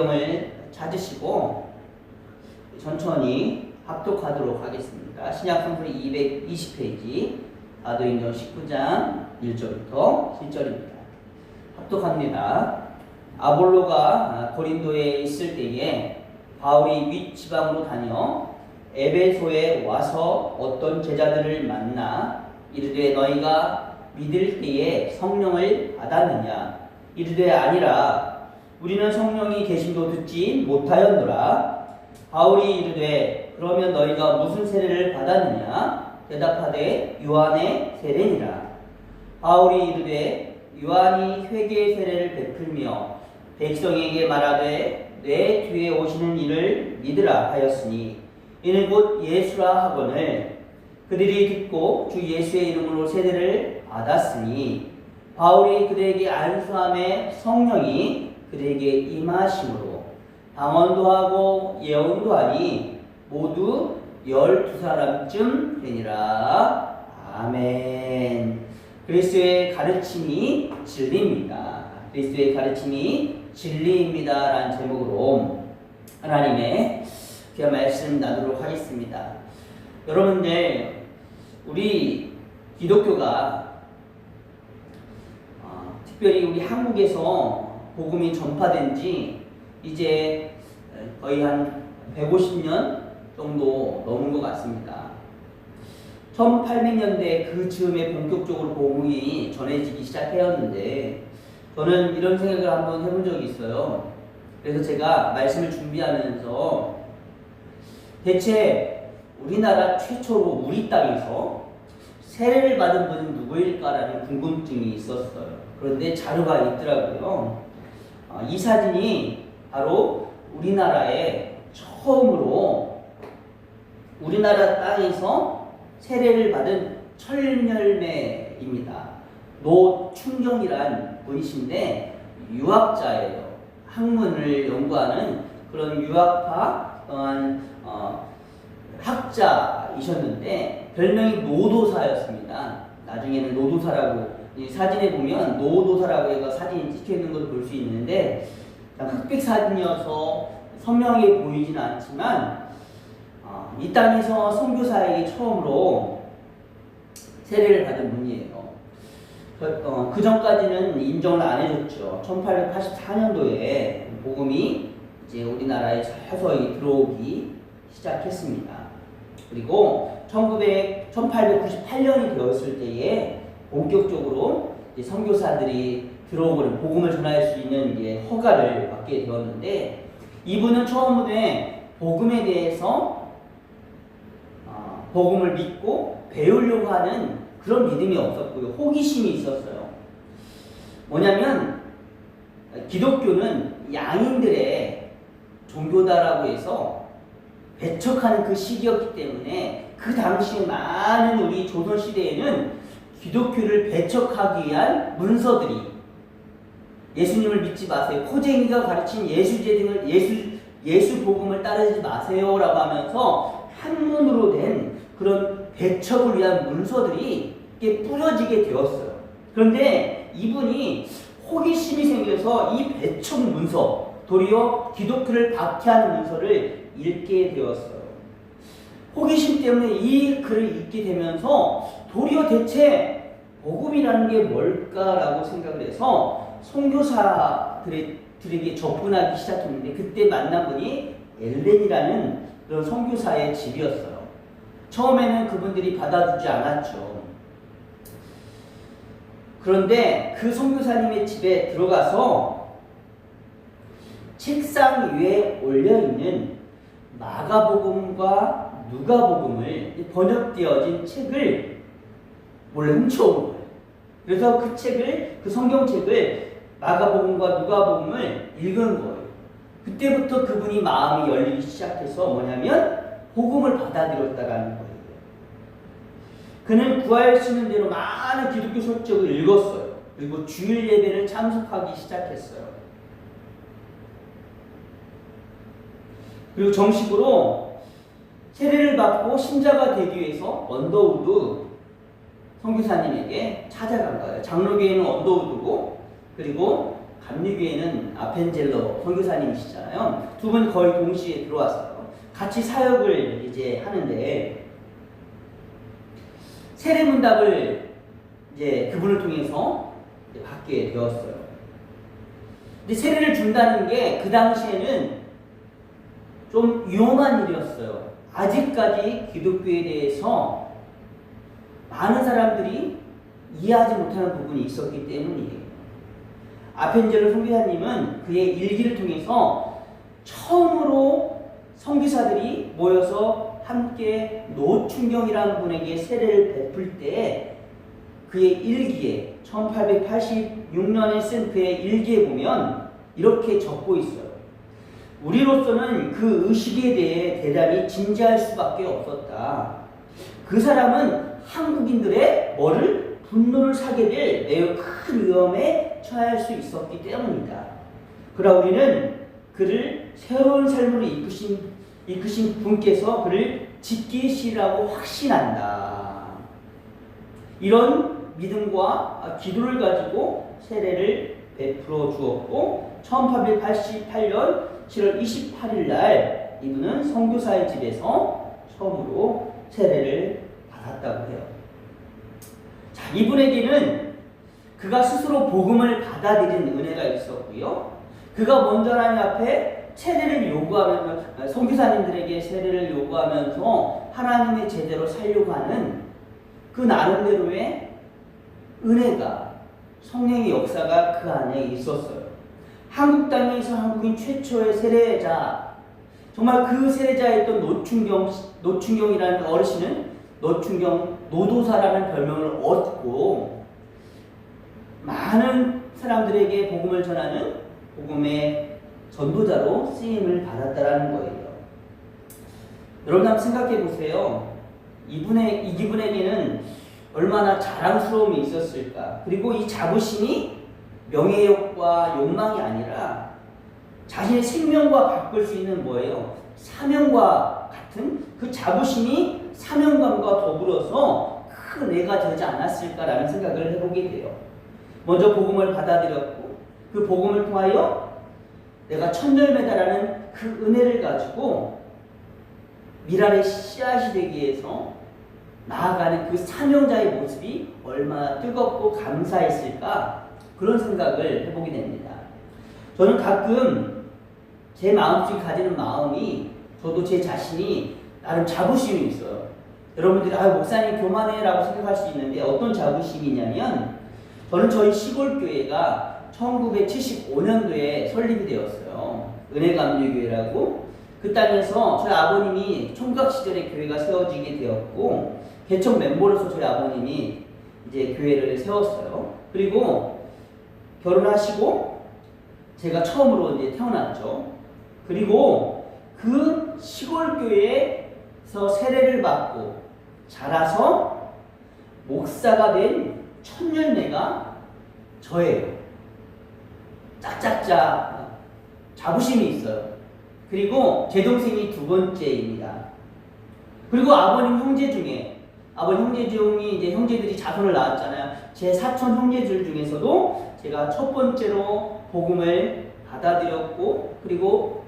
을 찾으시고 천천히 합독하도록 하겠습니다. 신약 성서리 220페이지 사도행전 19장 1절부터 7절입니다. 합독합니다. 아볼로가 고린도에 있을 때에 바울이 윗지방으로 다녀 에베소에 와서 어떤 제자들을 만나 이르되 너희가 믿을 때에 성령을 받았느냐? 이르되 아니라 우리는 성령이 계심도 듣지 못하였노라. 바울이 이르되 그러면 너희가 무슨 세례를 받았느냐? 대답하되 요한의 세례니라. 바울이 이르되 요한이 회개의 세례를 베풀며 백성에게 말하되 내 뒤에 오시는 이를 믿으라 하였으니 이는 곧 예수라 하거늘 그들이 듣고 주 예수의 이름으로 세례를 받았으니 바울이 그들에게 안수함에 성령이 그들에게 임하심으로 방언도 하고 예언도 하니 모두 12사람쯤 되니라. 아멘. 그리스도의 가르침이 진리입니다. 그리스도의 가르침이 진리입니다 라는 제목으로 하나님의 귀한 말씀 나누도록 하겠습니다. 여러분들, 우리 기독교가 특별히 우리 한국에서 복음이 전파된 지 이제 거의 한 150년 정도 넘은 것 같습니다. 1800년대 그 즈음에 본격적으로 복음이 전해지기 시작하였는데 저는 이런 생각을 한번 해본 적이 있어요. 그래서 제가 말씀을 준비하면서 대체 우리나라 최초로 우리 땅에서 세례를 받은 분은 누구일까라는 궁금증이 있었어요. 그런데 자료가 있더라고요. 이 사진이 바로 우리나라에 처음으로 우리나라 땅에서 세례를 받은 철열매입니다. 노충정이란 분이신데 유학자예요. 학문을 연구하는 그런 유학파 학자이셨는데 별명이 노도사였습니다. 나중에는 노도사라고 이 사진에 보면 노도사라고 해서 사진이 찍혀 있는 것을 볼 수 있는데 흑백 사진이어서 선명해 보이지는 않지만 이 땅에서 선교사에게 처음으로 세례를 받은 분이에요. 그 전까지는 인정을 안 해줬죠. 1884년도에 복음이 이제 우리나라에 서서히 들어오기 시작했습니다. 그리고 1898년이 되었을 때에 본격적으로 이제 선교사들이 들어오고는 복음을 전할 수 있는 이제 허가를 받게 되었는데 이분은 처음에 복음에 대해서 복음을 믿고 배우려고 하는 그런 믿음이 없었고요. 호기심이 있었어요. 뭐냐면 기독교는 양인들의 종교다라고 해서 배척하는 그 시기였기 때문에 그 당시 많은 우리 조선시대에는 기독교를 배척하기 위한 문서들이 예수님을 믿지 마세요. 코쟁이가 가르친 예수 복음을 따르지 마세요라고 하면서 한문으로 된 그런 배척을 위한 문서들이 뿌려지게 되었어요. 그런데 이분이 호기심이 생겨서 이 배척 문서, 도리어 기독교를 박해하는 문서를 읽게 되었어요. 호기심 때문에 이 글을 읽게 되면서 도리어 대체 복음이라는 게 뭘까라고 생각을 해서 선교사들에게 접근하기 시작했는데 그때 만난 분이 엘렌이라는 그런 선교사의 집이었어요. 처음에는 그분들이 받아주지 않았죠. 그런데 그 선교사님의 집에 들어가서 책상 위에 올려있는 마가복음과 누가복음을 번역되어진 책을 몰래 훔쳐온 거예요. 그래서 그 성경책을 마가복음과 누가복음을 읽은 거예요. 그때부터 그분이 마음이 열리기 시작해서 뭐냐면 복음을 받아들였다라는 거예요. 그는 구할 수 있는 대로 많은 기독교 서적을 읽었어요. 그리고 주일 예배를 참석하기 시작했어요. 그리고 정식으로 세례를 받고 신자가 되기 위해서 언더우드 선교사님에게 찾아간 거예요. 장로교회는 언더우드고 그리고 감리교회는 아펜젤러 선교사님이시잖아요. 두 분 거의 동시에 들어왔어요. 같이 사역을 이제 하는데 세례문답을 이제 그분을 통해서 이제 받게 되었어요. 근데 세례를 준다는 게 그 당시에는 좀 위험한 일이었어요. 아직까지 기독교에 대해서 많은 사람들이 이해하지 못하는 부분이 있었기 때문이에요. 아펜젤러 선교사님은 그의 일기를 통해서 처음으로 선교사들이 모여서 함께 노충경이라는 분에게 세례를 베풀 때 그의 일기에 1886년에 쓴 그의 일기에 보면 이렇게 적고 있어요. 우리로서는 그 의식에 대해 대단히 진지할 수밖에 없었다. 그 사람은 한국인들의 분노를 사게 될 매우 큰 위험에 처할 수 있었기 때문이다. 그러나 우리는 그를 새로운 삶으로 이끄신 분께서 그를 지키시라고 확신한다. 이런 믿음과 기도를 가지고 세례를 베풀어 주었고 1888년 7월 28일 날 이분은 선교사의 집에서 처음으로 세례를 받았다고 해요. 자, 이분에게는 그가 스스로 복음을 받아들인 은혜가 있었고요. 그가 먼저 하나님 앞에 세례를 요구하면서 선교사님들에게 세례를 요구하면서 하나님의 제대로 살려고 하는 그 나름대로의 은혜가 성령의 역사가 그 안에 있었어요. 한국 땅에서 한국인 최초의 세례자, 정말 그 세례자였던 노충경이라는 어르신은 노충경 노도사라는 별명을 얻고 많은 사람들에게 복음을 전하는 복음의 전도자로 쓰임을 받았다라는 거예요. 여러분 한번 생각해 보세요. 이분에게는 얼마나 자랑스러움이 있었을까. 그리고 이 자부심이 명예욕과 욕망이 아니라 자신의 생명과 바꿀 수 있는 뭐예요? 사명과 같은 그 자부심이 사명감과 더불어서 큰 애가 되지 않았을까라는 생각을 해보게 돼요. 먼저 복음을 받아들였고 그 복음을 통하여 내가 천열매다라는 그 은혜를 가지고 미랄의 씨앗이 되기 위해서 나아가는 그 사명자의 모습이 얼마나 뜨겁고 감사했을까 그런 생각을 해보게 됩니다. 저는 가끔 제 마음속에 가지는 마음이 저도 제 자신이 나름 자부심이 있어요. 여러분들이 목사님 교만해 라고 생각할 수 있는데 어떤 자부심이냐면 저는 저희 시골교회가 1975년도에 설립이 되었어요. 은혜감리교회라고. 그 땅에서 저희 아버님이 총각 시절에 교회가 세워지게 되었고 개척 멤버로서 저희 아버님이 이제 교회를 세웠어요. 그리고 결혼하시고 제가 처음으로 이제 태어났죠. 그리고 그 시골교회에서 세례를 받고 자라서 목사가 된 첫 열매가 저예요. 짝짝짝 자부심이 있어요. 그리고 제 동생이 두 번째입니다. 그리고 아버님 형제 중에 이제 형제들이 자손을 낳았잖아요. 제 사촌 형제들 중에서도 제가 첫 번째로 복음을 받아들였고 그리고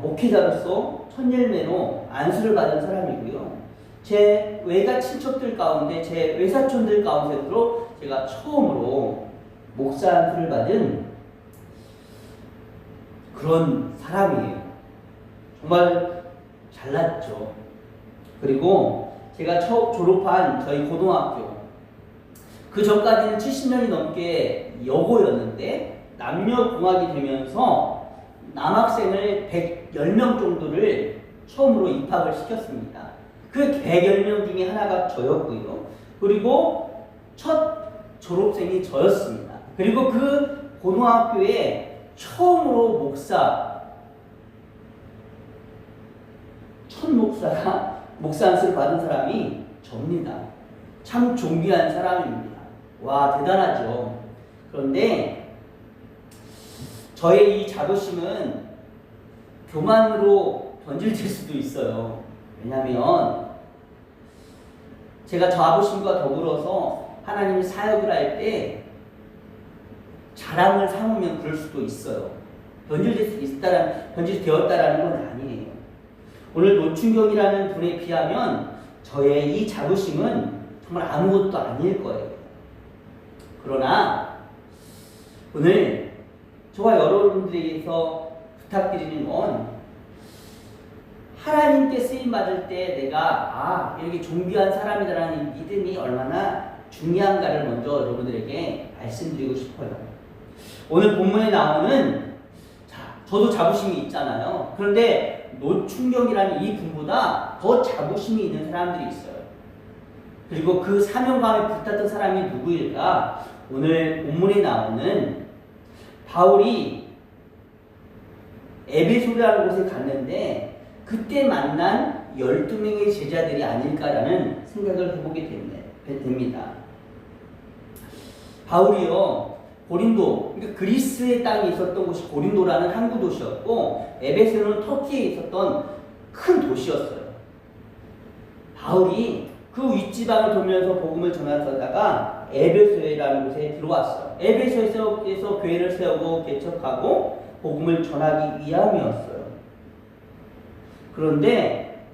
목회자로서 첫 열매로 안수를 받은 사람이고요. 제 외가 친척들 가운데 제 외사촌들 가운데로 제가 처음으로 목사 안수를 받은 그런 사람이에요. 정말 잘났죠. 그리고 제가 졸업한 저희 고등학교 그 전까지는 70년이 넘게 여고였는데 남녀공학이 되면서 남학생을 110명 정도를 처음으로 입학을 시켰습니다. 그 110명 중에 하나가 저였고요. 그리고 첫 졸업생이 저였습니다. 그리고 그 고등학교에 처음으로 첫 목사 안수를 받은 사람이 접니다. 참 존귀한 사람입니다. 와, 대단하죠. 그런데 저의 이 자부심은 교만으로 변질될 수도 있어요. 왜냐하면 제가 자부심과 더불어서 하나님의 사역을 할 때 자랑을 삼으면 그럴 수도 있어요. 변질되었다라는 건 아니에요. 오늘 노충경이라는 분에 비하면 저의 이 자부심은 정말 아무것도 아닐 거예요. 그러나 오늘 저와 여러분들에게서 부탁드리는 건 하나님께 쓰임받을 때 내가 이렇게 존귀한 사람이다라는 믿음이 얼마나 중요한가를 먼저 여러분들에게 말씀드리고 싶어요. 오늘 본문에 나오는 저도 자부심이 있잖아요. 그런데 노충경이라는 이 분보다 더 자부심이 있는 사람들이 있어요. 그리고 그 사명감에 붙었던 사람이 누구일까? 오늘 본문에 나오는 바울이 에베소라는 곳에 갔는데 그때 만난 12명의 제자들이 아닐까라는 생각을 해보게 됩니다. 바울이요, 고린도, 그러니까 그리스의 땅에 있었던 곳이 고린도라는 항구 도시였고 에베소는 터키에 있었던 큰 도시였어요. 바울이 그 윗지방을 돌면서 복음을 전하다가 에베소라는 곳에 들어왔어요. 에베소에서 교회를 세우고 개척하고 복음을 전하기 위함이었어요. 그런데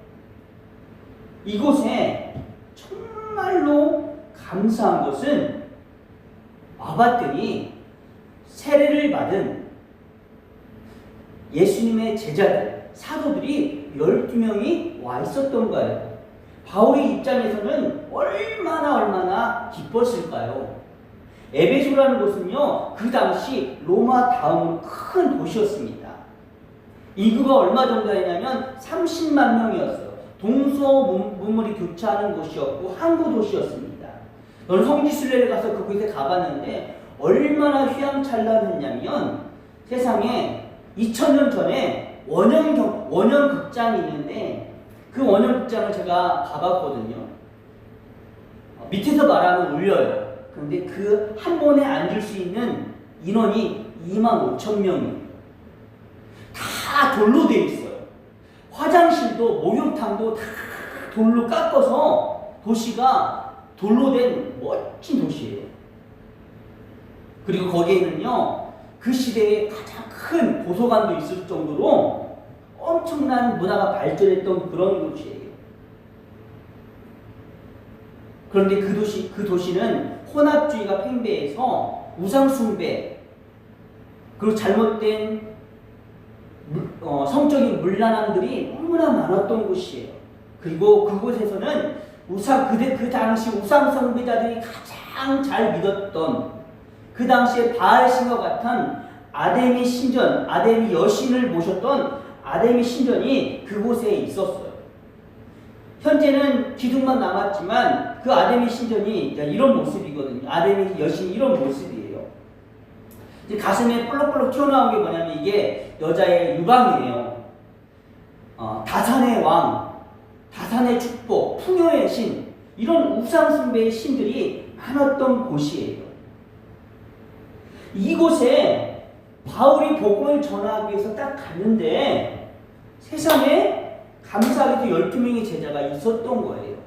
이곳에 정말로 감사한 것은 와봤더니 세례를 받은 예수님의 제자들, 사도들이 12명이 와 있었던 거예요. 바울의 입장에서는 얼마나 기뻤을까요? 에베소라는 곳은요, 그 당시 로마 다음 큰 도시였습니다. 인구가 얼마 정도 되냐면 30만 명이었어요. 동서문물이 교차하는 곳이었고 항구 도시였습니다. 저는 성지순례를 가서 그곳에 가봤는데 얼마나 휘황찬란했냐면 세상에 2000년 전에 원형 극장이 있는데 그 원형 극장을 제가 가봤거든요. 밑에서 말하면 울려요. 그런데 그 한 번에 앉을 수 있는 인원이 25,000명이에요. 다 돌로 되어 있어요. 화장실도 목욕탕도 다 돌로 깎아서 도시가 돌로 된 멋진 도시예요. 그리고 거기에는요, 그 시대에 가장 큰 도서관도 있을 정도로 엄청난 문화가 발전했던 그런 곳이에요. 그런데 그 도시는 혼합주의가 팽배해서 우상숭배, 그리고 잘못된 성적인 문란함들이 너무나 많았던 곳이에요. 그리고 그곳에서는 그 당시 우상숭배자들이 가장 잘 믿었던 그 당시에 바알신과 같은 아데미 신전, 아데미 여신을 모셨던 아데미 신전이 그곳에 있었어요. 현재는 기둥만 남았지만 그 아데미 신전이 이런 모습이거든요. 아데미 여신이 이런 모습이에요. 이제 가슴에 볼록볼록 튀어나온 게 뭐냐면 이게 여자의 유방이에요. 다산의 왕, 다산의 축복, 풍요의 신, 이런 우상숭배의 신들이 많았던 곳이에요. 이곳에 바울이 복음을 전하기 위해서 딱 갔는데 세상에 감사하게도 12명의 제자가 있었던 거예요.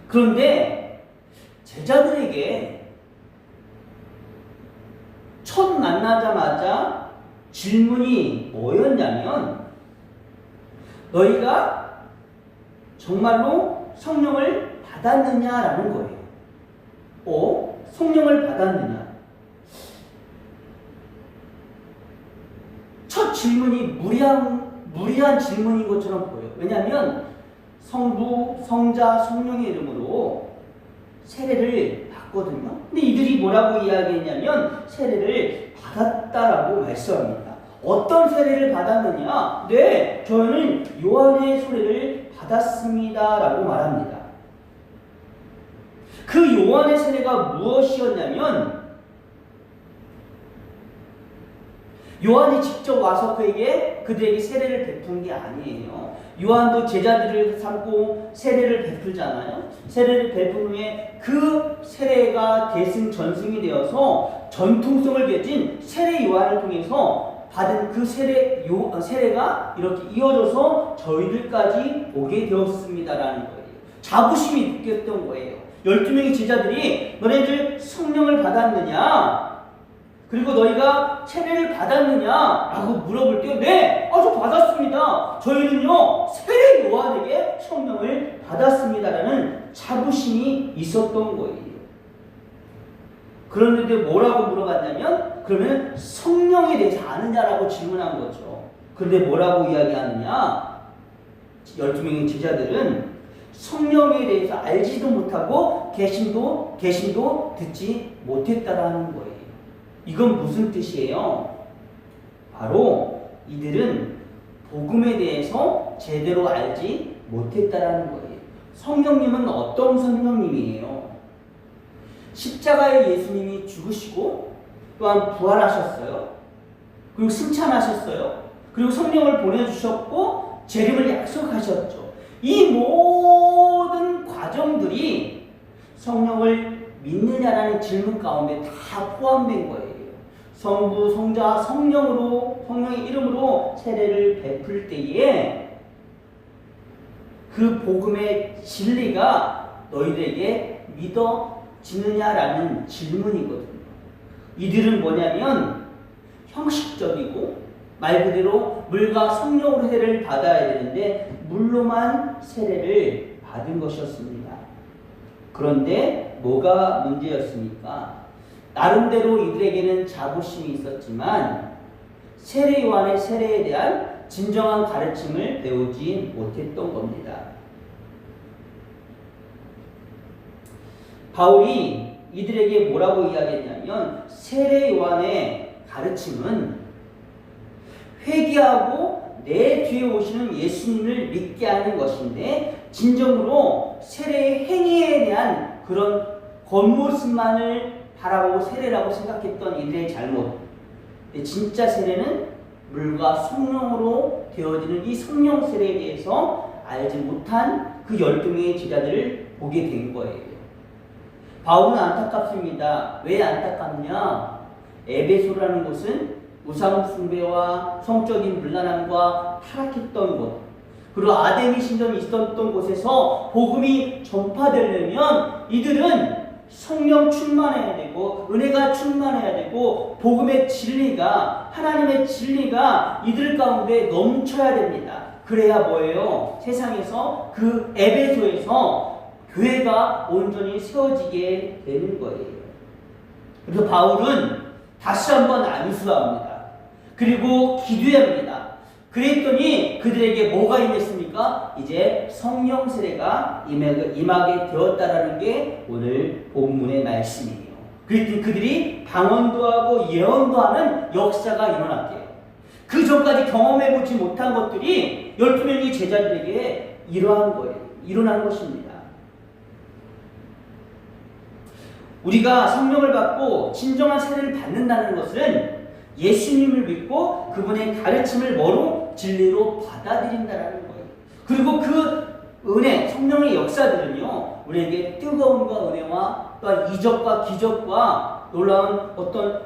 그런데 제자들에게 첫 만나자마자 질문이 뭐였냐면 너희가 정말로 성령을 받았느냐라는 거예요. 성령을 받았느냐? 첫 질문이 무리한 질문인 것처럼 보여요. 왜냐하면 성부, 성자, 성령의 이름으로 세례를 받거든요. 근데 이들이 뭐라고 이야기했냐면 세례를 받았다라고 말씀합니다. 어떤 세례를 받았느냐? 네, 저는 요한의 세례를 받았습니다 라고 말합니다. 그 요한의 세례가 무엇이었냐면 요한이 직접 와서 그들에게 세례를 베푼 게 아니에요. 요한도 제자들을 삼고 세례를 베풀잖아요. 세례를 베푼 후에 그 세례가 대승전승이 되어서 전통성을 가진 세례 요한을 통해서 받은 그 세례가 이렇게 이어져서 저희들까지 오게 되었습니다라는 거예요. 자부심이 느꼈던 거예요. 12명의 제자들이 너네들 성령을 받았느냐? 그리고 너희가 세례를 받았느냐? 라고 물어볼 때 네! 저 받았습니다. 저희는요 세례 요한에게 성령을 받았습니다. 라는 자부심이 있었던 거예요. 그런데 뭐라고 물어봤냐면 그러면 성령에 대해서 아느냐라고 질문한 거죠. 그런데 뭐라고 이야기하느냐? 12명의 제자들은 성령에 대해서 알지도 못하고 계신도 듣지 못했다라는 거예요. 이건 무슨 뜻이에요? 바로 이들은 복음에 대해서 제대로 알지 못했다라는 거예요. 성령님은 어떤 성령님이에요? 십자가에 예수님이 죽으시고 또한 부활하셨어요. 그리고 승천하셨어요. 그리고 성령을 보내주셨고 재림을 약속하셨죠. 이 모든 과정들이 성령을 믿느냐라는 질문 가운데 다 포함된 거예요. 성부, 성자, 성령의 이름으로 세례를 베풀 때에 그 복음의 진리가 너희들에게 믿어지느냐라는 질문이거든요. 이들은 뭐냐면 형식적이고 말 그대로 물과 성령으로 세례를 받아야 되는데 물로만 세례를 받은 것이었습니다. 그런데 뭐가 문제였습니까? 나름대로 이들에게는 자부심이 있었지만 세례 요한의 세례에 대한 진정한 가르침을 배우지 못했던 겁니다. 바울이 이들에게 뭐라고 이야기했냐면 세례 요한의 가르침은 회개하고 내 뒤에 오시는 예수님을 믿게 하는 것인데 진정으로 세례의 행위에 대한 그런 겉모습만을 바라보고 세례라고 생각했던 이들의 잘못. 진짜 세례는 물과 성령으로 되어지는 이 성령 세례에 대해서 알지 못한 그 12명의 제자들을 보게 된 거예요. 바울은 안타깝습니다. 왜 안타깝냐? 에베소라는 곳은 우상 숭배와 성적인 문란함과 타락했던 곳, 그리고 아데미 신전이 있었던 곳에서 복음이 전파되려면 이들은 성령 충만해야 되고 은혜가 충만해야 되고 복음의 진리가 하나님의 진리가 이들 가운데 넘쳐야 됩니다. 그래야 뭐예요? 세상에서 그 에베소에서 교회가 온전히 세워지게 되는 거예요. 그래서 바울은 다시 한번 안수합니다. 그리고 기도합니다. 그랬더니 그들에게 뭐가 임했습니까? 이제 성령 세례가 임하게 되었다라는 게 오늘 본문의 말씀이에요. 그랬더니 그들이 방언도 하고 예언도 하는 역사가 일어났대요. 그 전까지 경험해보지 못한 것들이 12명의 제자들에게 일어난 것입니다. 우리가 성령을 받고 진정한 세례를 받는다는 것은 예수님을 믿고 그분의 가르침을 뭐로? 진리로 받아들인다는 거예요. 그리고 그 은혜, 성령의 역사들은요, 우리에게 뜨거움과 은혜와 또한 이적과 기적과 놀라운 어떤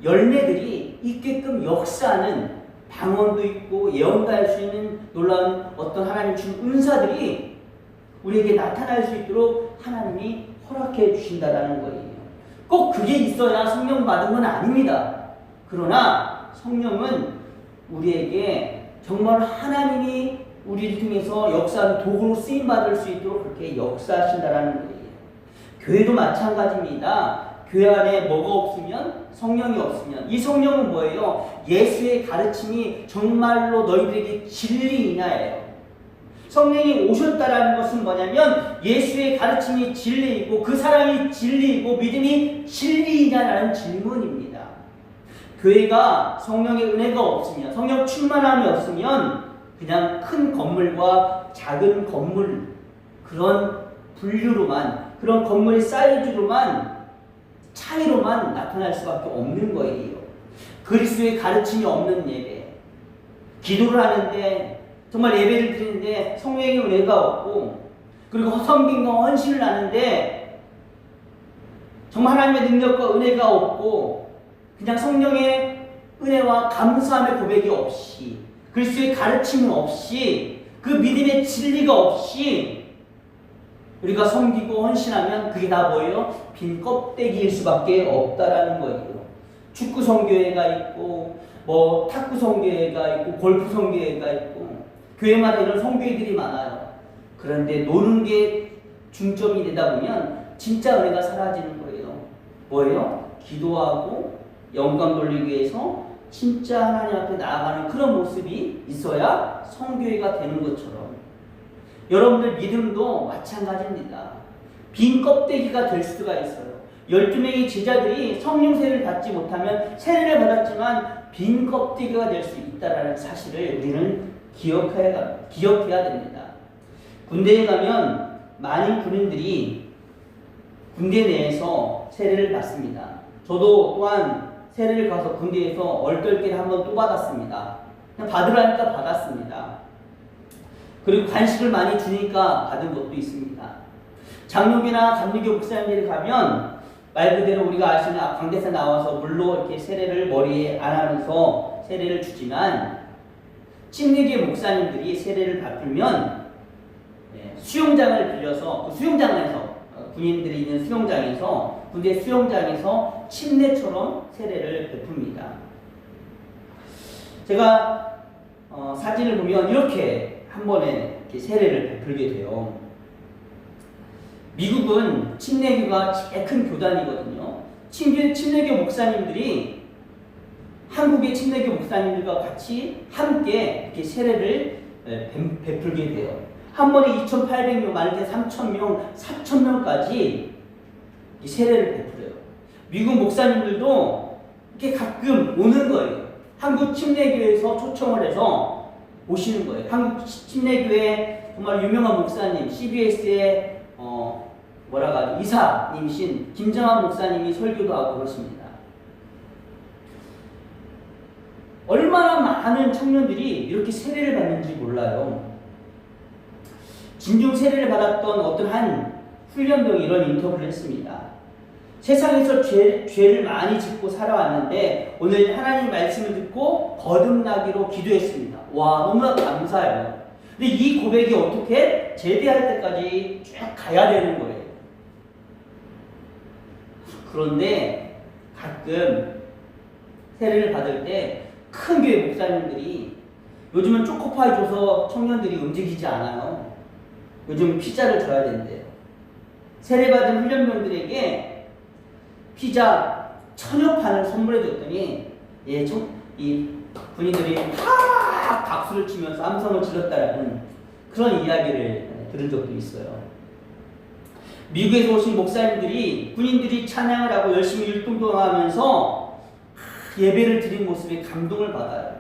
열매들이 있게끔 역사하는 방언도 있고 예언도 할 수 있는 놀라운 어떤 하나님 준 은사들이 우리에게 나타날 수 있도록 하나님이 허락해 주신다라는 거예요. 꼭 그게 있어야 성령 받은 건 아닙니다. 그러나 성령은 우리에게 정말 하나님이 우리를 통해서 역사하는 도구로 쓰임받을 수 있도록 그렇게 역사하신다라는 거예요. 교회도 마찬가지입니다. 교회 안에 뭐가 없으면 성령이 없으면 이 성령은 뭐예요? 예수의 가르침이 정말로 너희들에게 진리이냐예요. 성령이 오셨다라는 것은 뭐냐면 예수의 가르침이 진리이고 그 사랑이 진리이고 믿음이 진리이냐라는 질문입니다. 교회가 성령의 은혜가 없으면 성령 충만함이 없으면 그냥 큰 건물과 작은 건물 그런 분류로만 그런 건물의 사이즈로만 차이로만 나타날 수밖에 없는 거예요. 그리스도의 가르침이 없는 예배, 기도를 하는데 정말 예배를 드리는데 성령의 은혜가 없고 그리고 섬김과 헌신을 하는데 정말 하나님의 능력과 은혜가 없고 그냥 성령의 은혜와 감사함의 고백이 없이 그리스도의 가르침은 없이 그 믿음의 진리가 없이 우리가 섬기고 헌신하면 그게 다 뭐예요? 빈 껍데기일 수밖에 없다라는 거예요. 축구 성교회가 있고 뭐 탁구 성교회가 있고 골프 성교회가 있고 교회마다 이런 성교회들이 많아요. 그런데 노는 게 중점이 되다 보면 진짜 은혜가 사라지는 거예요. 뭐예요? 기도하고 영광 돌리기 위해서 진짜 하나님 앞에 나아가는 그런 모습이 있어야 성교회가 되는 것처럼 여러분들 믿음도 마찬가지입니다. 빈 껍데기가 될 수가 있어요. 12명의 제자들이 성령 세례를 받지 못하면 세례를 받았지만 빈 껍데기가 될 수 있다는 사실을 우리는 기억해야 됩니다. 군대에 가면 많은 군인들이 군대 내에서 세례를 받습니다. 저도 또한 세례를 가서 군대에서 얼떨결에 한번 또 받았습니다. 그냥 받으라니까 받았습니다. 그리고 간식을 많이 주니까 받은 것도 있습니다. 장로교나 감리교 목사님들이 가면 말 그대로 우리가 아시는 광대사 나와서 물로 이렇게 세례를 머리에 안 하면서 세례를 주지만 침례교 목사님들이 세례를 베풀면 수영장을 빌려서 그 수영장에서 군인들이 있는 수영장에서 군대 수영장에서 침례처럼 세례를 베풉니다. 제가 사진을 보면 이렇게 한 번에 이렇게 세례를 베풀게 돼요. 미국은 침례교가 제일 큰 교단이거든요. 침례교 목사님들이 한국의 침례교 목사님들과 같이 함께 이렇게 세례를 베풀게 돼요. 한 번에 2,800명, 많을 때 3,000명, 4,000명까지 세례를 베풀어요. 미국 목사님들도 이렇게 가끔 오는 거예요. 한국 침례교회에서 초청을 해서 오시는 거예요. 한국 침례교회 정말 유명한 목사님, CBS의 이사님이신 김정한 목사님이 설교도 하고 그렇습니다. 얼마나 많은 청년들이 이렇게 세례를 받는지 몰라요. 진중 세례를 받았던 어떤 한 훈련병이 이런 인터뷰를 했습니다. 세상에서 죄를 많이 짓고 살아왔는데 오늘 하나님 말씀을 듣고 거듭나기로 기도했습니다. 와, 너무나 감사해요. 근데 이 고백이 어떻게 제대할 때까지 쭉 가야 되는 거예요. 그런데 가끔 세례를 받을 때 큰 교회 목사님들이 요즘은 초코파이 줘서 청년들이 움직이지 않아요. 요즘 피자를 줘야 된대요. 세례받은 훈련병들에게 피자 1000여 판을 선물해 줬더니 이 군인들이 막 박수를 치면서 함성을 질렀다라는 그런 이야기를 들은 적도 있어요. 미국에서 오신 목사님들이 군인들이 찬양을 하고 열심히 율동하면서 예배를 드린 모습에 감동을 받아요.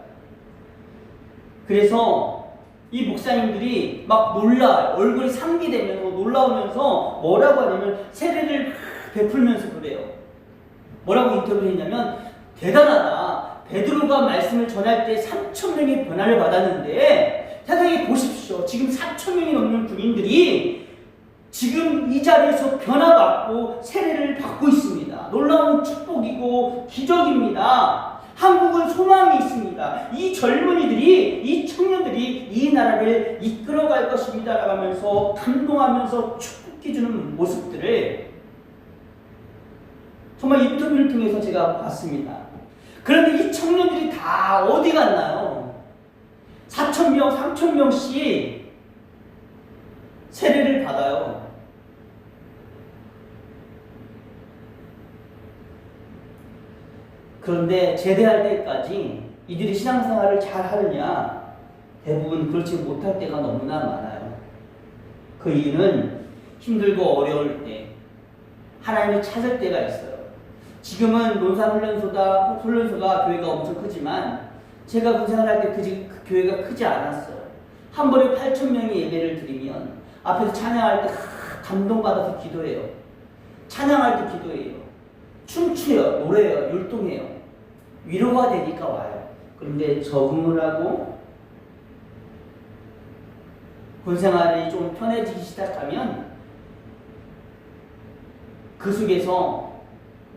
그래서 이 목사님들이 막 얼굴이 상기되면서 놀라우면서 뭐라고 하냐면 세례를 베풀면서 그래요. 뭐라고 인터뷰를 했냐면 대단하다. 베드로가 말씀을 전할 때 3,000명이 변화를 받았는데 세상에 보십시오. 지금 4,000명이 넘는 군인들이 지금 이 자리에서 변화받고 세례를 받고 있습니다. 놀라운 축복이고 기적입니다. 한국은 소망이 있습니다. 이 젊은이들이, 이 청년들이 이 나라를 이끌어갈 것입니다. 라고 하면서 감동하면서 축복해주는 모습들을 정말 인터뷰를 통해서 제가 봤습니다. 그런데 이 청년들이 다 어디 갔나요? 4,000명, 3,000명씩 세례를 받아요. 그런데 제대할 때까지 이들이 신앙생활을 잘 하느냐? 대부분 그렇지 못할 때가 너무나 많아요. 그 이유는 힘들고 어려울 때, 하나님을 찾을 때가 있어요. 지금은 논산훈련소가 교회가 엄청 크지만 제가 그 생활할 때 그 교회가 크지 않았어요. 한 번에 8,000명이 예배를 드리면 앞에서 찬양할 때 감동받아서 기도해요. 찬양할 때 기도해요. 춤추요, 노래요, 율동해요. 위로가 되니까 와요. 그런데 적응을 하고 군생활이 좀 편해지기 시작하면 그 속에서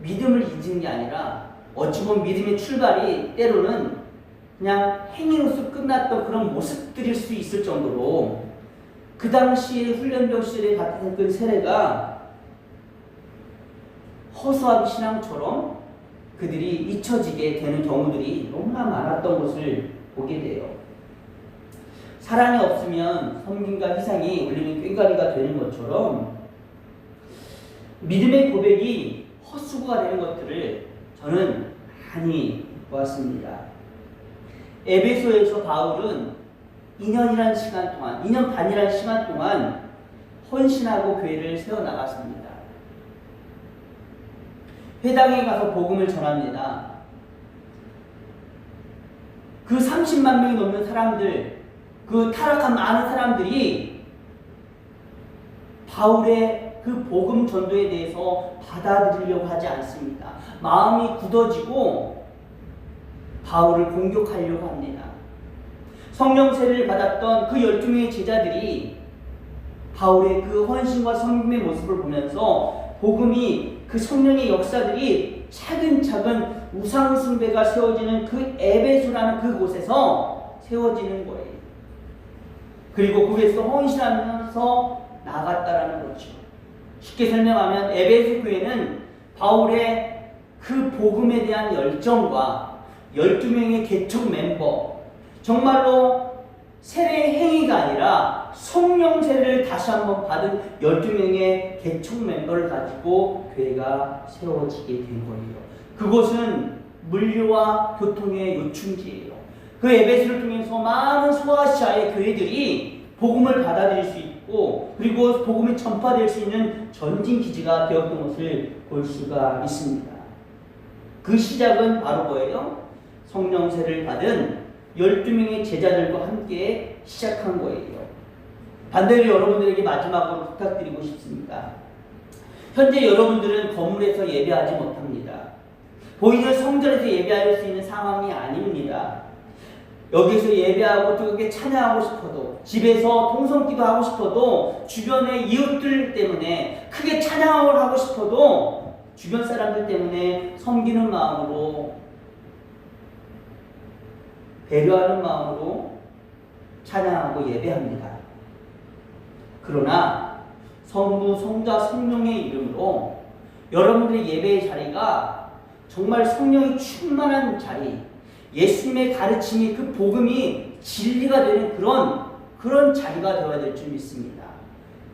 믿음을 잊은 게 아니라 어찌 보면 믿음의 출발이 때로는 그냥 행위로서 끝났던 그런 모습들일 수 있을 정도로 그 당시에 훈련병 시절에 같은 그 세례가 허수아비 신앙처럼 그들이 잊혀지게 되는 경우들이 너무나 많았던 것을 보게 돼요. 사랑이 없으면 섬김과 희생이 울리는 꽹과리가 되는 것처럼 믿음의 고백이 헛수고가 되는 것들을 저는 많이 보았습니다. 에베소에서 바울은 2년 반이라는 시간 동안 헌신하고 교회를 세워나갔습니다. 회당에 가서 복음을 전합니다. 그 30만 명이 넘는 사람들, 그 타락한 많은 사람들이 바울의 그 복음 전도에 대해서 받아들이려고 하지 않습니다. 마음이 굳어지고 바울을 공격하려고 합니다. 성령 세례를 받았던 그 12명의 제자들이 바울의 그 헌신과 섬김의 모습을 보면서 복음이 그 성령의 역사들이 차근차근 우상 숭배가 세워지는 그 에베소라는 그곳에서 세워지는 거예요. 그리고 거기에서 헌신하면서 나아갔다라는 거죠. 쉽게 설명하면 에베소 교회는 바울의 그 복음에 대한 열정과 12명의 개척 멤버, 정말로 세례 행위가 아니라 성령 세례를 다시 한번 받은 12명의 개척 멤버를 가지고 교회가 세워지게 된 거예요. 그곳은 물류와 교통의 요충지예요. 그 에베소를 통해서 많은 소아시아의 교회들이 복음을 받아들일 수 있고 그리고 복음이 전파될 수 있는 전진기지가 되었던 것을 볼 수가 있습니다. 그 시작은 바로 뭐예요? 성령 세례를 받은 12명의 제자들과 함께 시작한 거예요. 반대로 여러분들에게 마지막으로 부탁드리고 싶습니다. 현재 여러분들은 건물에서 예배하지 못합니다. 보이는 성전에서 예배할 수 있는 상황이 아닙니다. 여기서 예배하고 뜨겁게 찬양하고 싶어도 집에서 통성기도 하고 싶어도 주변의 이웃들 때문에 크게 찬양을 하고 싶어도 주변 사람들 때문에 섬기는 마음으로 배려하는 마음으로 찬양하고 예배합니다. 그러나 성부, 성자, 성령의 이름으로 여러분들의 예배의 자리가 정말 성령이 충만한 자리, 예수님의 가르침이 그 복음이 진리가 되는 그런 자리가 되어야 될 줄 믿습니다.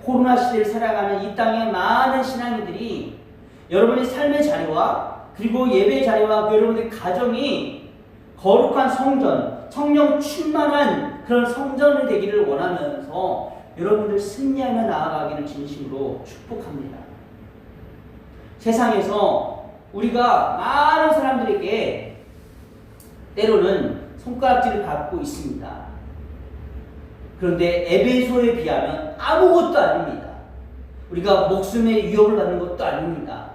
코로나 시대를 살아가는 이 땅의 많은 신앙인들이 여러분의 삶의 자리와 그리고 예배의 자리와 여러분의 가정이 거룩한 성전, 성령 충만한 그런 성전이 되기를 원하면서 여러분들 승리하며 나아가기를 진심으로 축복합니다. 세상에서 우리가 많은 사람들에게 때로는 손가락질을 받고 있습니다. 그런데 에베소에 비하면 아무것도 아닙니다. 우리가 목숨의 위협을 받는 것도 아닙니다.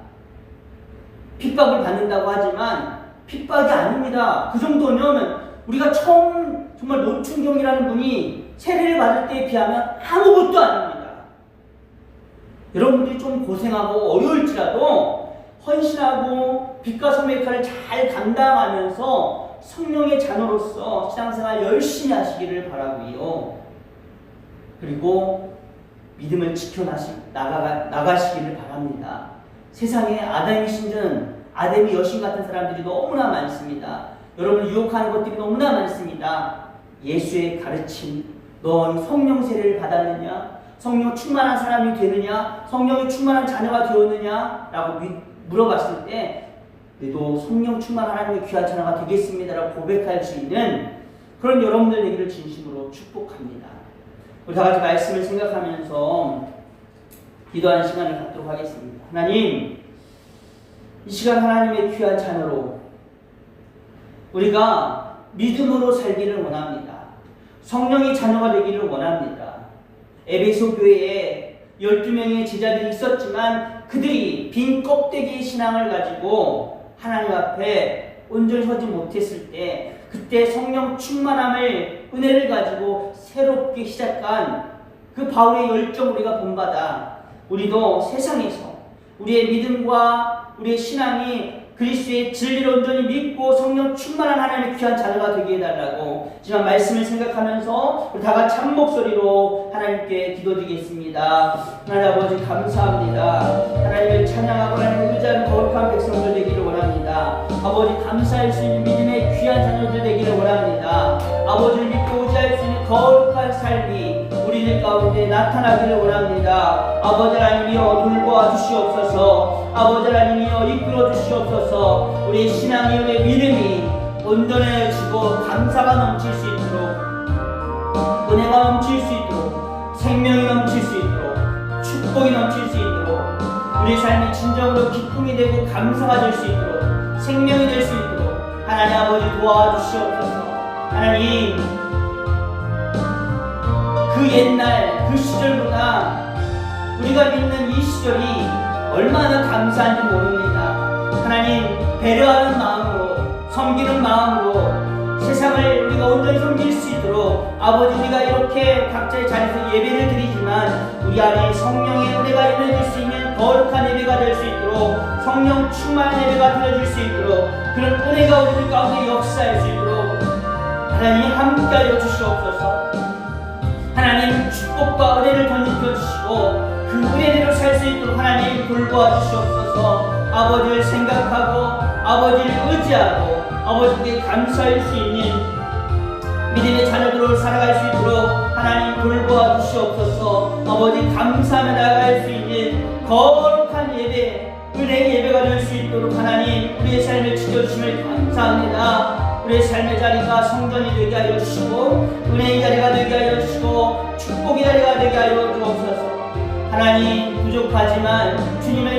핍박을 받는다고 하지만 핍박이 아닙니다. 그 정도면 우리가 처음 정말 노충경이라는 분이 세례를 받을 때에 비하면 아무것도 아닙니다. 여러분들이 좀 고생하고 어려울지라도 헌신하고 빛과 소명의 역할을 잘 감당하면서 성령의 자녀로서 신앙생활 열심히 하시기를 바라고요. 그리고 믿음을 지켜나가시기를 바랍니다. 세상에 아담의 신전, 아담의 여신 같은 사람들이 너무나 많습니다. 여러분을 유혹하는 것들이 너무나 많습니다. 예수의 가르침, 넌 성령 세례를 받았느냐? 성령 충만한 사람이 되느냐? 성령이 충만한 자녀가 되었느냐? 라고 물어봤을 때 너도 성령 충만 하나님의 귀한 자녀가 되겠습니다 라고 고백할 수 있는 그런 여러분들 되기를 진심으로 축복합니다. 우리 다 같이 말씀을 생각하면서 기도하는 시간을 갖도록 하겠습니다. 하나님, 이 시간 하나님의 귀한 자녀로 우리가 믿음으로 살기를 원합니다. 성령의 자녀가 되기를 원합니다. 에베소 교회에 12명의 제자들이 있었지만 그들이 빈 껍데기의 신앙을 가지고 하나님 앞에 온전히 서지 못했을 때 그때 성령 충만함을 은혜를 가지고 새롭게 시작한 그 바울의 열정을 우리가 본받아 우리도 세상에서 우리의 믿음과 우리의 신앙이 그리스도의 진리를 온전히 믿고 성령 충만한 하나님의 귀한 자녀가 되게 해달라고 지금 말씀을 생각하면서 우리 다 같이 한 목소리로 하나님께 기도드리겠습니다. 하나님 아버지 감사합니다. 하나님을 찬양하고 하나님을 의지하는 거룩한 백성들 되기를 원합니다. 아버지 감사할 수 있는 믿음의 귀한 자녀들 되기를 원합니다. 아버지를 믿고 의지할 수 있는 거룩한 삶이 우리들 가운데 나타나기를 원합니다. 아버지 하나님이여 돌보아 주시옵소서. 아버지 하나님이여 이끌어 주시옵소서. 우리의 신앙의 믿음이 온전해지고 감사가 넘칠 수 있도록, 은혜가 넘칠 수 있도록, 생명이 넘칠 수 있도록, 축복이 넘칠 수 있도록, 우리의 삶이 진정으로 기쁨이 되고 감사가 될 수 있도록, 생명이 될 수 있도록 하나님 아버지 도와주시옵소서. 하나님, 그 옛날 그 시절보다 우리가 믿는 이 시절이 얼마나 감사한지 모릅니다. 하나님, 배려하는 마음으로, 섬기는 마음으로 세상을 우리가 온전히 섬길 수 있도록 아버지, 우리가 이렇게 각자의 자리에서 예배를 드리지만 우리 안에 성령의 은혜가 임해질 수 있는 거룩한 예배가 될 수 있도록, 성령 충만한 예배가 되어질 수 있도록, 그런 은혜가 우리들 가운데 역사할 수 있도록 하나님 함께하여 주시옵소서. 하나님, 축복과 은혜를 덧입혀 주시고 그 은혜대로 살 수 있도록 하나님 돌보아 주시옵소서. 아버지를 생각하고 아버지를 의지하고 아버지께 감사할 수 있는 믿음의 자녀들로 살아갈 수 있도록 하나님 돌보아 주시옵소서. 아버지 감사하며 나아갈 수 있는 거룩한 예배, 은혜의 예배가 될 수 있도록 하나님 우리의 삶을 지켜주심을 감사합니다. 우리의 삶의 자리가 성전이 되게 하여 주시고 은혜의 자리가 되게 하여 주시고 축복의 자리가 되게 하여 주옵소서. 하나님, 부족하지만 주님의